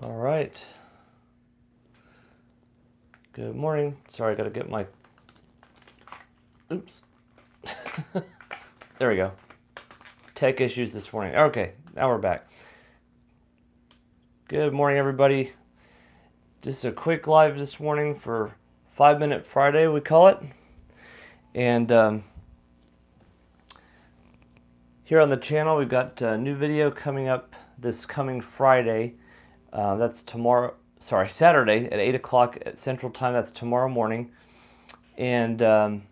All right. Good morning. Sorry, I got to get my... Oops. There we go. Tech issues this morning. Okay, now we're back. Good morning, everybody. Just a quick live this morning for 5-Minute Friday, we call it. And here on the channel, we've got a new video coming up this coming Friday. That's Saturday at 8 o'clock at Central Time. That's tomorrow morning. And I'm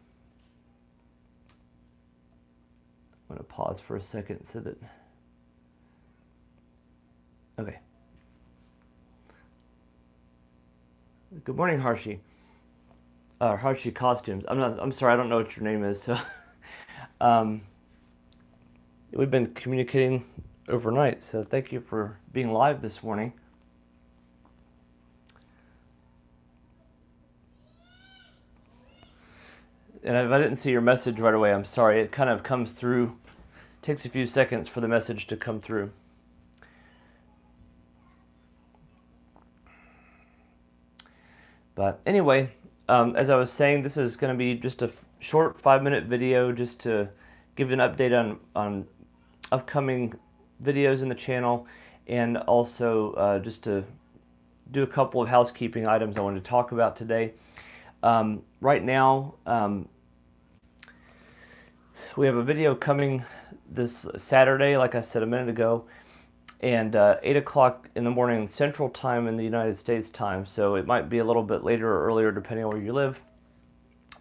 going to pause for a second so that... Okay. Good morning, Harshi. Harshi Costumes. I'm sorry, I don't know what your name is. So, we've been communicating overnight, so thank you for being live this morning. And if I didn't see your message right away, I'm sorry. It kind of comes through. Takes a few seconds for the message to come through. But anyway, as I was saying, this is going to be just a short 5-minute video just to give you an update on upcoming videos in the channel, and also just to do a couple of housekeeping items I wanted to talk about today. Right now, we have a video coming this Saturday, like I said a minute ago, and 8 o'clock in the morning Central Time in the United States time. So it might be a little bit later or earlier depending on where you live,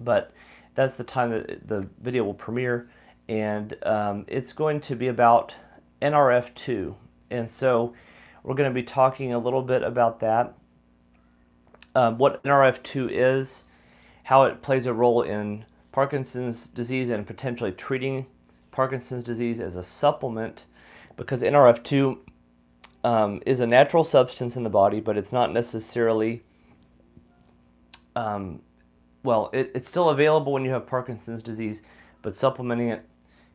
but that's the time that the video will premiere. And it's going to be about NRF2. And so we're going to be talking a little bit about that, what NRF2 is, how it plays a role in Parkinson's disease and potentially treating Parkinson's disease as a supplement, because NRF2 is a natural substance in the body, but it's not necessarily, it's still available when you have Parkinson's disease, but supplementing it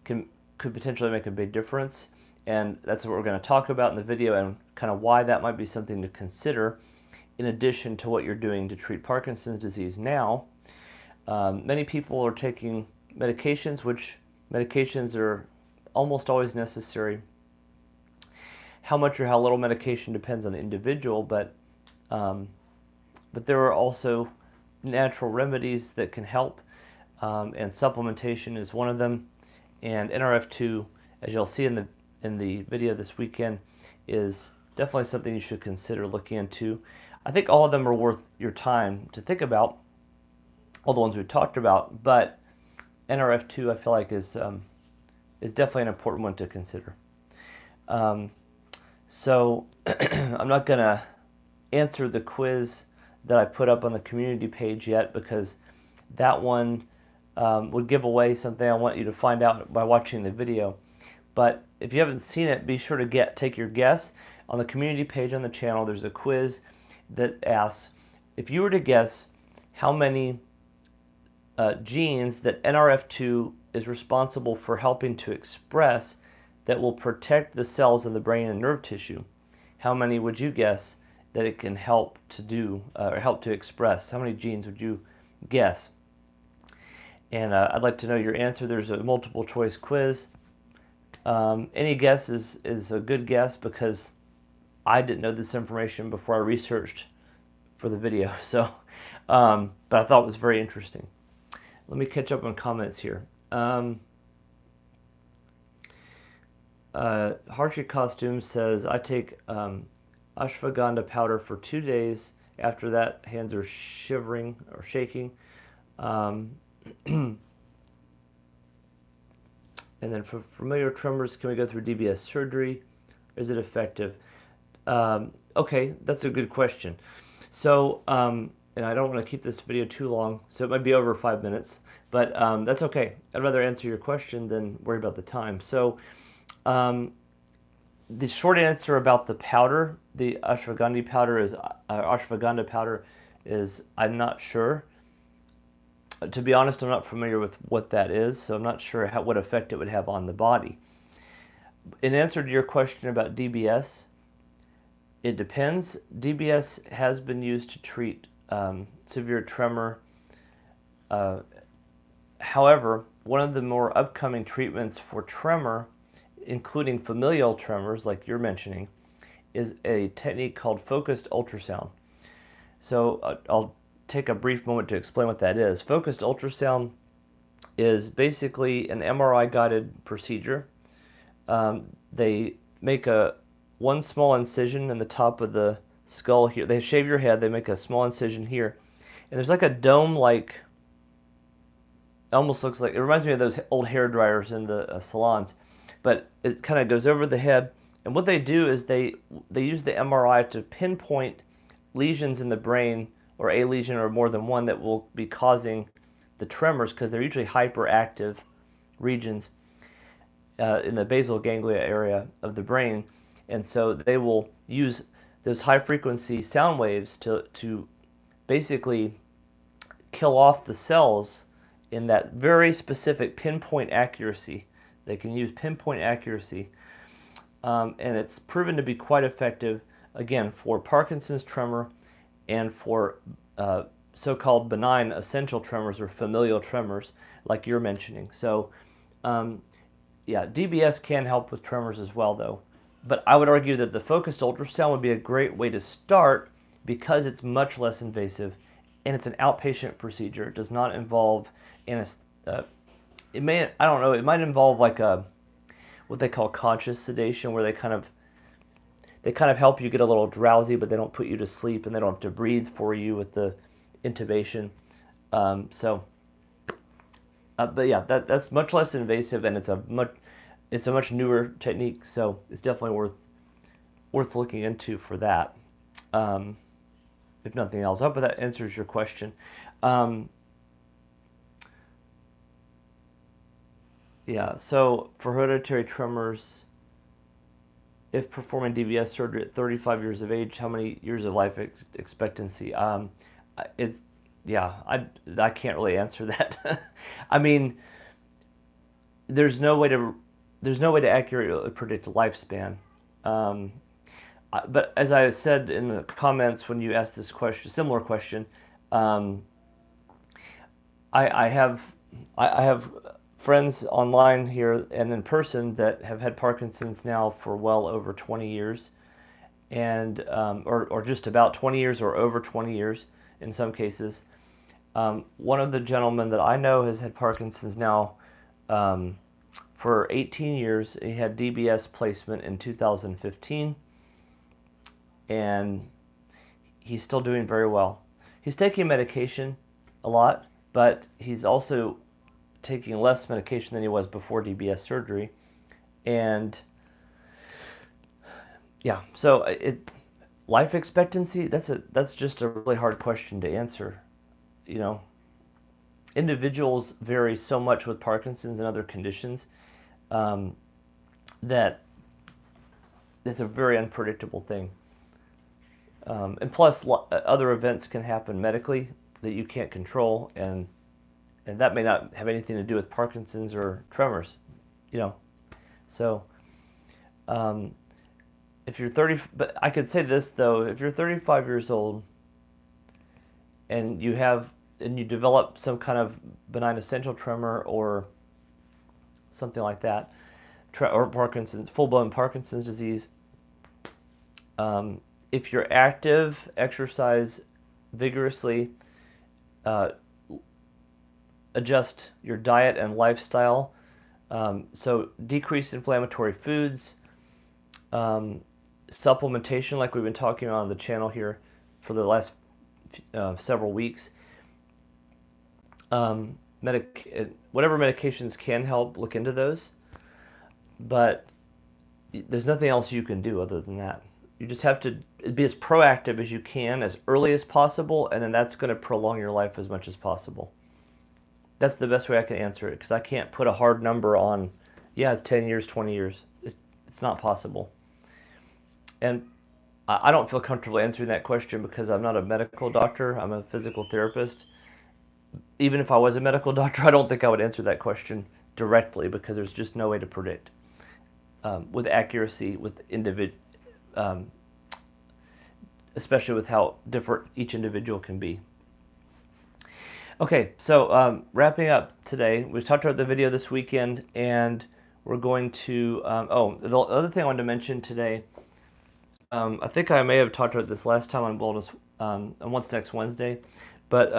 could potentially make a big difference. And that's what we're going to talk about in the video, and kind of why that might be something to consider in addition to what you're doing to treat Parkinson's disease now. Many people are taking medications, which medications are almost always necessary. How much or how little medication depends on the individual, but there are also natural remedies that can help, and supplementation is one of them. And NRF2, as you'll see in the video this weekend, is definitely something you should consider looking into. I think all of them are worth your time to think about, all the ones we've talked about, but NRF2 I feel like is definitely an important one to consider. So I'm not going to answer the quiz that I put up on the community page yet, because that one would give away something I want you to find out by watching the video. But if you haven't seen it, be sure to take your guess. On the community page on the channel, there's a quiz that asks, if you were to guess how many genes that NRF2 is responsible for helping to express that will protect the cells in the brain and nerve tissue, how many would you guess that it can help to do, or help to express? How many genes would you guess? And I'd like to know your answer. There's a multiple choice quiz. Any guess is a good guess, because I didn't know this information before I researched for the video. So, but I thought it was very interesting. Let me catch up on comments here. Harshi Costumes says, I take ashwagandha powder for 2 days. After that, hands are shivering or shaking. And then for familiar tremors, can we go through DBS surgery? Is it effective? Okay, that's a good question. So, and I don't want to keep this video too long, so it might be over 5 minutes, but that's okay. I'd rather answer your question than worry about the time. So, the short answer about the powder, the ashwagandha powder is I'm not sure. To be honest, I'm not familiar with what that is, so I'm not sure what effect it would have on the body. In answer to your question about DBS, It depends. DBS has been used to treat severe tremor. However, one of the more upcoming treatments for tremor, including familial tremors like you're mentioning, is a technique called focused ultrasound. So I'll take a brief moment to explain what that is. Focused ultrasound is basically an MRI guided procedure. They make one small incision in the top of the skull here. They shave your head. They make a small incision here, and there's like a dome-like. Almost looks like, it reminds me of those old hair dryers in the salons, but it kind of goes over the head. And what they do is they use the MRI to pinpoint lesions in the brain, or a lesion or more than one, that will be causing the tremors, because they're usually hyperactive regions in the basal ganglia area of the brain. And so they will use those high frequency sound waves to basically kill off the cells in that very specific pinpoint accuracy. They can use pinpoint accuracy, and it's proven to be quite effective, again, for Parkinson's tremor and for so-called benign essential tremors or familial tremors like you're mentioning. So yeah, DBS can help with tremors as well, though. But I would argue that the focused ultrasound would be a great way to start, because it's much less invasive and it's an outpatient procedure. It does not involve it may, I don't know, it might involve like what they call conscious sedation, where they kind of help you get a little drowsy, but they don't put you to sleep, and they don't have to breathe for you with the intubation. But yeah, that's much less invasive, and it's a much newer technique, so it's definitely worth looking into for that. If nothing else, I hope that answers your question. Yeah, so for hereditary tremors, if performing DBS surgery at 35 years of age, how many years of life expectancy? It's yeah, I can't really answer that. I mean, there's no way to accurately predict lifespan. But as I said in the comments when you asked this question, similar question, I have friends online here and in person that have had Parkinson's now for well over 20 years, and or just about 20 years or over 20 years in some cases. One of the gentlemen that I know has had Parkinson's now for 18 years. He had DBS placement in 2015, and he's still doing very well. He's taking medication a lot, but he's also taking less medication than he was before DBS surgery. And yeah, so life expectancy, that's just a really hard question to answer. You know, individuals vary so much with Parkinson's and other conditions that it's a very unpredictable thing. And plus, other events can happen medically that you can't control, and that may not have anything to do with Parkinson's or tremors, you know. So, if you're 30, but I could say this though: if you're 35 years old and you develop some kind of benign essential tremor or something like that, or Parkinson's, full-blown Parkinson's disease, if you're active, exercise vigorously, adjust your diet and lifestyle, so decrease inflammatory foods, supplementation like we've been talking about on the channel here for the last several weeks, whatever medications can help, look into those, but there's nothing else you can do other than that. You just have to be as proactive as you can, as early as possible, and then that's going to prolong your life as much as possible. That's the best way I can answer it, because I can't put a hard number on, yeah, it's 10 years, 20 years. It's not possible. And I don't feel comfortable answering that question because I'm not a medical doctor. I'm a physical therapist. Even if I was a medical doctor, I don't think I would answer that question directly, because there's just no way to predict with accuracy, with especially with how different each individual can be. Okay, so wrapping up today, we talked about the video this weekend, and we're going to, the other thing I wanted to mention today, I think I may have talked about this last time on Wellness, on What's Next Wednesday, but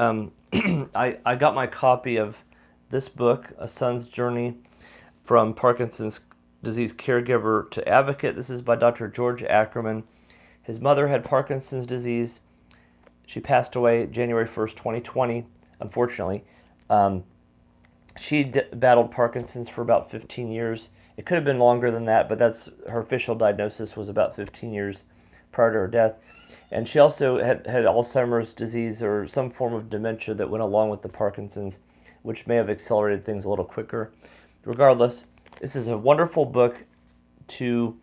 I got my copy of this book, A Son's Journey from Parkinson's Disease Caregiver to Advocate. This is by Dr. George Ackerman. His mother had Parkinson's disease. She passed away January 1st, 2020, unfortunately. She battled Parkinson's for about 15 years. It could have been longer than that, but that's her official diagnosis was about 15 years prior to her death. And she also had Alzheimer's disease or some form of dementia that went along with the Parkinson's, which may have accelerated things a little quicker. Regardless, this is a wonderful book to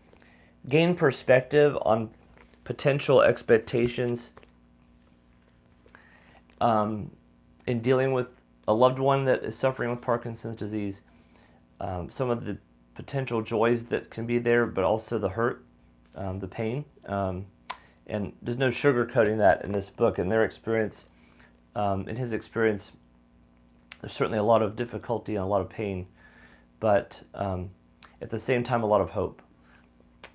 gain perspective on potential expectations in dealing with a loved one that is suffering with Parkinson's disease, some of the potential joys that can be there, but also the hurt, the pain. And there's no sugarcoating that in this book. In their experience, in his experience, there's certainly a lot of difficulty and a lot of pain, but at the same time, a lot of hope.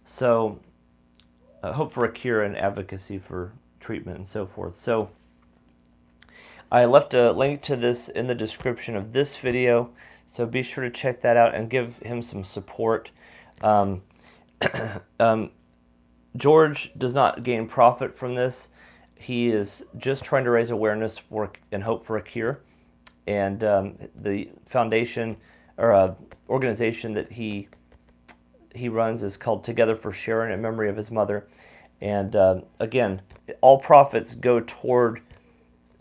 So, hope for a cure and advocacy for treatment and so forth. So, I left a link to this in the description of this video, so be sure to check that out and give him some support. George does not gain profit from this. He is just trying to raise awareness for and hope for a cure. And the foundation or organization that he runs is called Together for Sharon in memory of his mother. And again, all profits go toward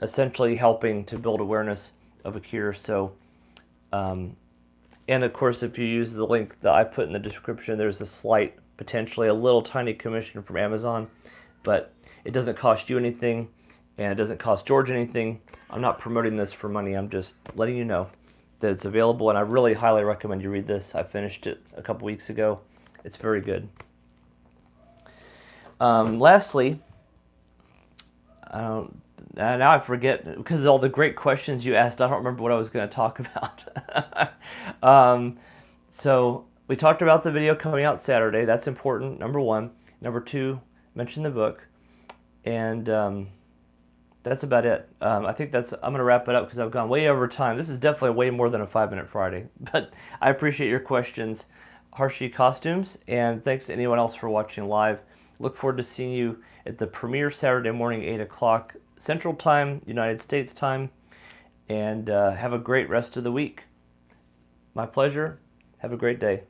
essentially helping to build awareness of a cure. So, and of course, if you use the link that I put in the description, there's a slight, potentially a little tiny commission from Amazon, but it doesn't cost you anything, and it doesn't cost George anything. I'm not promoting this for money. I'm just letting you know that it's available, and I really highly recommend you read this. I finished it a couple weeks ago. It's very good. Lastly, now I forget, because of all the great questions you asked, I don't remember what I was going to talk about. So we talked about the video coming out Saturday. That's important, number one. Number two, mention the book. And that's about it. I think I'm going to wrap it up because I've gone way over time. This is definitely way more than a 5-minute Friday. But I appreciate your questions, Harshi Costumes, and thanks to anyone else for watching live. Look forward to seeing you at the premiere Saturday morning, 8 o'clock Central Time, United States Time, and have a great rest of the week. My pleasure. Have a great day.